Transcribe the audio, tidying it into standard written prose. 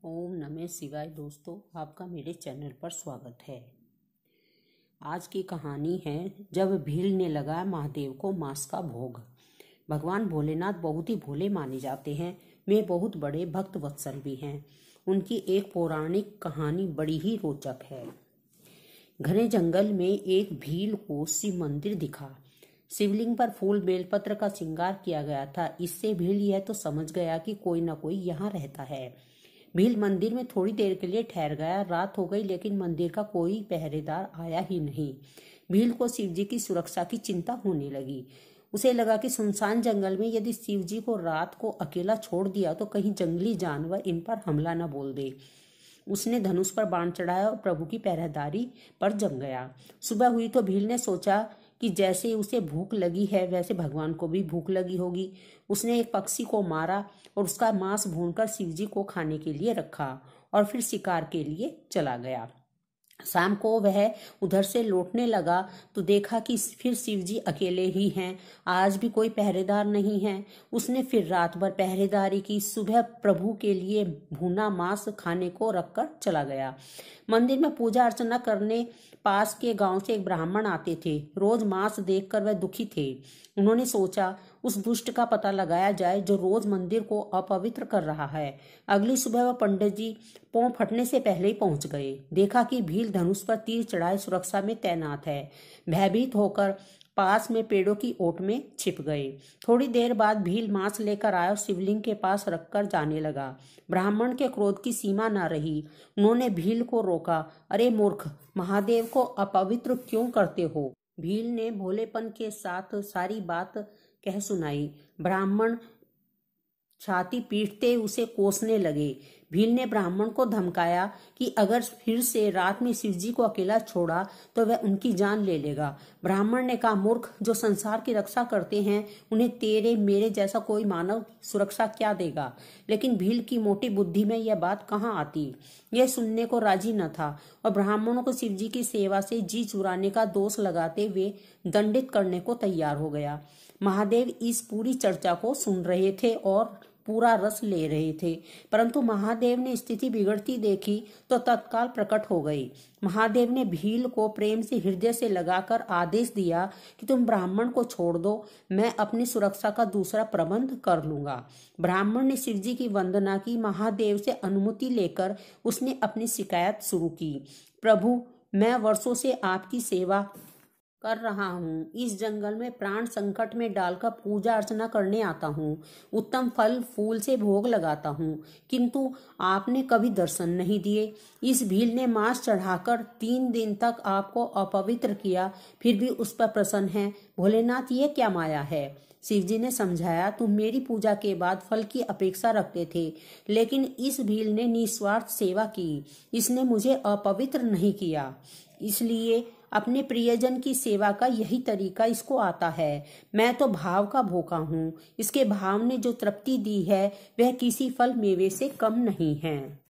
ओम नमः शिवाय। दोस्तों, आपका मेरे चैनल पर स्वागत है। आज की कहानी है जब भील ने लगाया महादेव को मांस का भोग। भगवान भोलेनाथ बहुत ही भोले माने जाते हैं। वे बहुत बड़े भक्त वत्सल भी हैं। उनकी एक पौराणिक कहानी बड़ी ही रोचक है। घने जंगल में एक भील को शिव मंदिर दिखा। शिवलिंग पर फूल बेलपत्र का श्रृंगार किया गया था। इससे भील यह तो समझ गया कि कोई न कोई यहाँ रहता है। भील मंदिर में थोड़ी देर के लिए ठहर गया। रात हो गई लेकिन मंदिर का कोई पहरेदार आया ही नहीं। भील को शिवजी की सुरक्षा की चिंता होने लगी। उसे लगा कि सुनसान जंगल में यदि शिवजी को रात को अकेला छोड़ दिया तो कहीं जंगली जानवर इन पर हमला न बोल दे। उसने धनुष पर बाण चढ़ाया और प्रभु की पहरेदारी पर जम गया। सुबह हुई तो भील ने सोचा कि जैसे उसे भूख लगी है वैसे भगवान को भी भूख लगी होगी। उसने एक पक्षी को मारा और उसका मांस भूनकर शिवजी को खाने के लिए रखा और फिर शिकार के लिए चला गया। शाम को वह उधर से लौटने लगा तो देखा कि फिर शिवजी अकेले ही हैं। आज भी कोई पहरेदार नहीं है। उसने फिर रात भर पहरेदारी की। सुबह प्रभु के लिए भुना मांस खाने को रखकर चला गया। मंदिर में पूजा अर्चना करने पास के गांव से एक ब्राह्मण आते थे। रोज मांस देखकर वह दुखी थे। उन्होंने सोचा उस दुष्ट का पता लगाया जाए जो रोज मंदिर को अपवित्र कर रहा है। अगली सुबह वह पंडित जी पांव फटने से पहले ही पहुंच गए। देखा कि भील धनुष पर तीर चढ़ाए सुरक्षा में तैनात है। भयभीत होकर पास में पेड़ों की ओट में छिप गए। थोड़ी देर बाद भील मांस लेकर आया और शिवलिंग के पास रखकर जाने लगा। ब्राह्मण के क्रोध की सीमा न रही। उन्होंने भील को रोका। अरे मूर्ख, महादेव को अपवित्र क्यों करते हो? भील ने भोलेपन के साथ सारी बात कह सुनाई। ब्राह्मण छाती पीटते उसे कोसने लगे। भील ने ब्राह्मण को धमकाया कि अगर फिर से रात में शिवजी को अकेला छोड़ा तो वह उनकी जान ले लेगा। ब्राह्मण ने कहा, मूर्ख, जो संसार की रक्षा करते हैं उन्हें तेरे मेरे जैसा कोई मानव सुरक्षा क्या देगा? लेकिन भील की मोटी बुद्धि में यह बात कहाँ आती। यह सुनने को राजी न था और ब्राह्मणों को शिवजी की सेवा से जी चुराने का दोष लगाते हुए दंडित करने को तैयार हो गया। महादेव इस पूरी चर्चा को सुन रहे थे और पूरा रस ले रहे थे, परंतु महादेव ने स्थिति बिगड़ती देखी तो तत्काल प्रकट हो गई। महादेव ने भील को प्रेम से हृदय से लगाकर आदेश दिया कि तुम ब्राह्मण को छोड़ दो, मैं अपनी सुरक्षा का दूसरा प्रबंध कर लूंगा। ब्राह्मण ने शिवजी की वंदना की। महादेव से अनुमति लेकर उसने अपनी शिकायत शुरू की। प्रभु, मैं वर्षों से आपकी सेवा कर रहा हूँ। इस जंगल में प्राण संकट में डालकर पूजा अर्चना करने आता हूँ। उत्तम फल फूल से भोग लगाता हूँ, किंतु आपने कभी दर्शन नहीं दिए। इस भील ने मांस चढ़ाकर 3 दिन तक आपको अपवित्र किया, फिर भी उस पर प्रसन्न है। भोलेनाथ, ये क्या माया है? शिवजी ने समझाया, तुम मेरी पूजा के बाद फल की अपेक्षा रखते थे, लेकिन इस भील ने निस्वार्थ सेवा की। इसने मुझे अपवित्र नहीं किया, इसलिए अपने प्रियजन की सेवा का यही तरीका इसको आता है। मैं तो भाव का भूखा हूँ। इसके भाव ने जो तृप्ति दी है वह किसी फल मेवे से कम नहीं है।